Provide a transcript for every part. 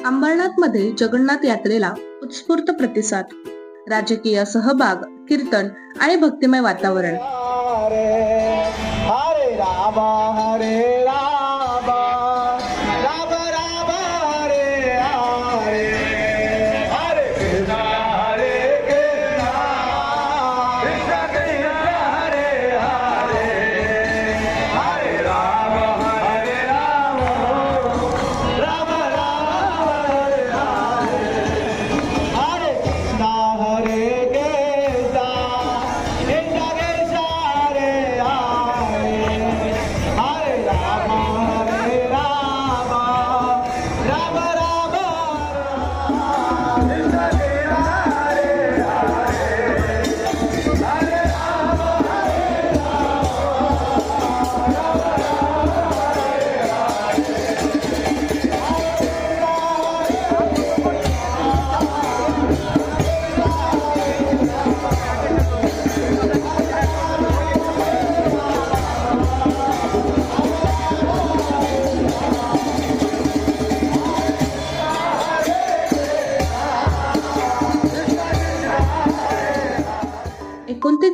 अंबरनाथमध्ये जगन्नाथ यात्रेला उत्स्फूर्त प्रतिसाद, राजकीय सहभाग, कीर्तन आणि भक्तिमय वातावरण।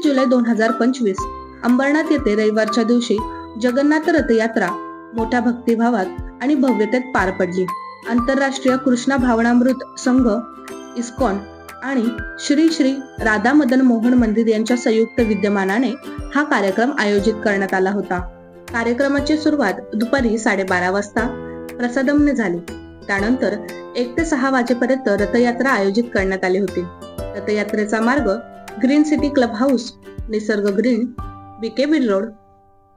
जुलै 2025 अंबरनाथ येथे रविवारच्या दिवशी जगन्नाथ रथयात्रा मोठ्या भक्तिभावात आणि भव्यतेत पार पडली। आंतरराष्ट्रीय कृष्णा भावनामृत संघ, इस्कॉन आणि श्री श्री राधा मदन मोहन मंदिर यांच्या संयुक्त विद्यमानाने हा कार्यक्रम आयोजित करण्यात आला होता। कार्यक्रमाची सुरुवात दुपारी 12:30 वाजता प्रसादमने झाली। त्यानंतर 1 ते 6 वाजेपर्यंत रथयात्रा आयोजित करण्यात आली होती। रथयात्रेचा मार्ग green city club house, Nisarg green, BK Beed road,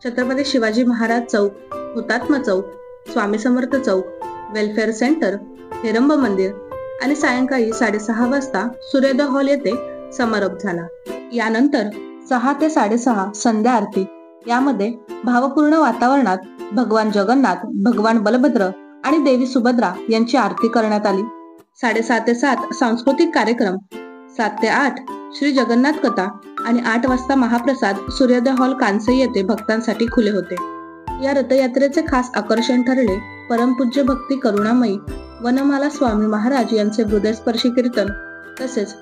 Chhatrapati Shivaji Maharaj चौक, हुतात्मा चौक, स्वामी समर्थ चौक, वेलफेअर सेंटर, हेरंब मंदिर आणि सायंकाळी 6:30 वाजता सूर्योदय हॉल येथे समारोप झाला। यानंतर 6 ते 6:30 संध्या आरती, यामध्ये भावपूर्ण वातावरणात भगवान जगन्नाथ, भगवान बलभद्र आणि देवी सुभद्रा यांची आरती करण्यात आली। 6:30 ते 7 सांस्कृतिक कार्यक्रम, 7 ते 8 श्री जगन्नाथ कथा आणि 8 वाजता महाप्रसाद सूर्योदय हॉल कांसई येथे भक्तांसाठी खुले होते। या रथयात्रेचे खास आकर्षण ठरले परमपूज्य भक्ती करुणामयी वनमाला स्वामी महाराज यांचे हृदयस्पर्शी कीर्तन, तसेच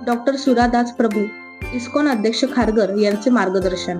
डॉक्टर सुरादास प्रभू, इस्कॉन अध्यक्ष खारगर यांचे मार्गदर्शन।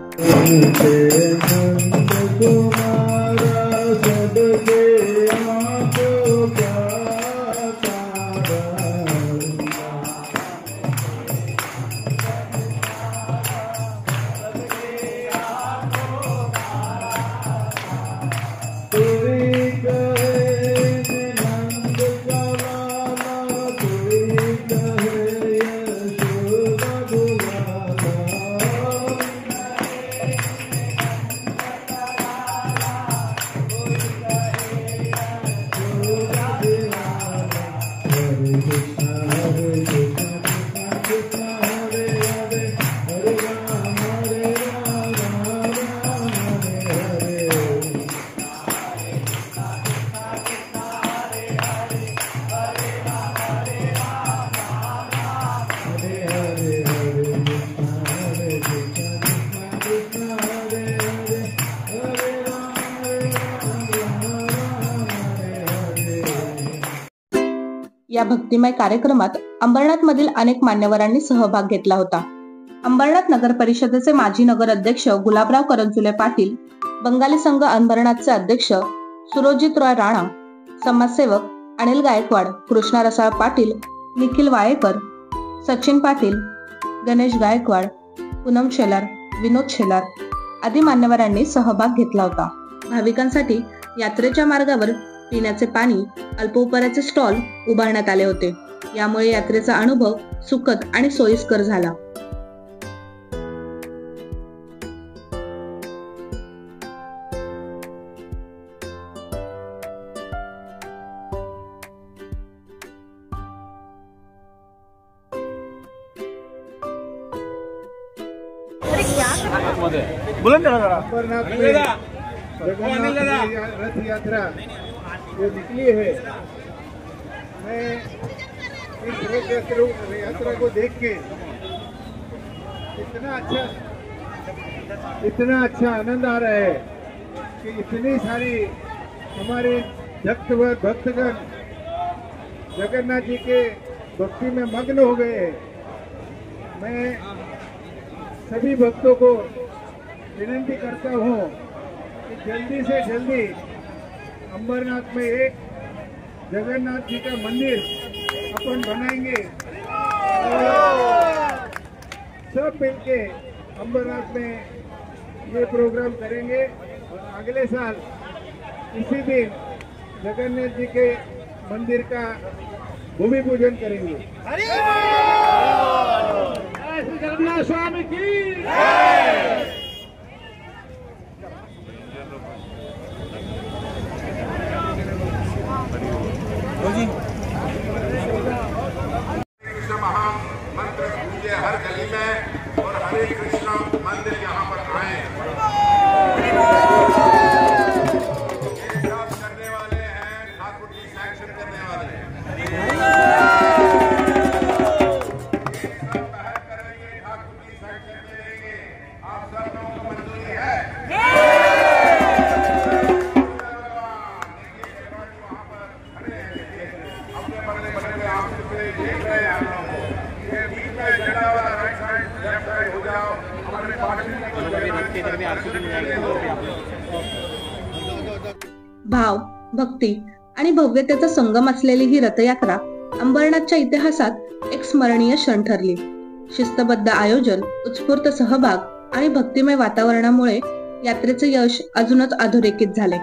या भक्तिमय कार्यक्रमात अंबरनाथ मधील अनेक मान्यवरांनी सहभाग घेतला होता। अंबरनाथ नगर परिषदेचे माजी नगर अध्यक्ष गुलाबराव करंजुले पाटील, बंगाली संघ अंबरनाथचे अध्यक्ष सुरजित रॉय राणा, समाजसेवक अनिल गायकवाड, कृष्णा रसाळ पाटील, निखिल वाळेकर, सचिन पाटील, गणेश गायकवाड, पूनम शेलार, विनोद शेलार आदी मान्यवरांनी सहभाग घेतला होता। भाविकांसाठी यात्रेच्या मार्गावर पिण्याचे पाणी, अल्पोपहाराचे स्टॉल उभारण्यात आले होते। यामुळे यात्रेचा अनुभव सुखद आणि सोयीस्कर झाला। रथ यात्रा जो निकली है, मैं इस रथ यात्रा को देख के इतना अच्छा आनंद आ रहा है कि इतनी सारी हमारे भक्तगण जगन्नाथ जी के भक्ति में मग्न हो गए हैं। मैं सभी भक्तों को विनती करता हूँ कि जल्दी से जल्दी अंबरनाथ में एक जगन्नाथ जी का मंदिर अपन बनाएंगे और सब मिलके अंबरनाथ में ये प्रोग्राम करेंगे और अगले साल इसी दिन जगन्नाथ जी के मंदिर का भूमि पूजन करेंगे। जगन्नाथ स्वामी की मंत्र गूंजे हर गली में और हरे कृष्णा मंदिर यहाँ पर आए। ये सब करने वाले हैं ठाकुर जी, सैंक्शन करने वाले हैं। ये सब पहल करेंगे, ठाकुर जी सैंक्शन करेंगे। आप सब लोगों को मंजूरी है? वहाँ पर खड़े हैं, अपने बड़े बड़े आप देख रहे हैं। आप लोग भाव, भक्ती आणि भव्यतेचा संगम असलेली ही रथयात्रा अंबरनाथच्या इतिहासात एक स्मरणीय क्षण ठरली. शिस्तबद्ध आयोजन, उत्स्फूर्त सहभाग आणि भक्तिमय वातावरणामुळे यात्रेचे यश अजूनच अधोरेखित झाले.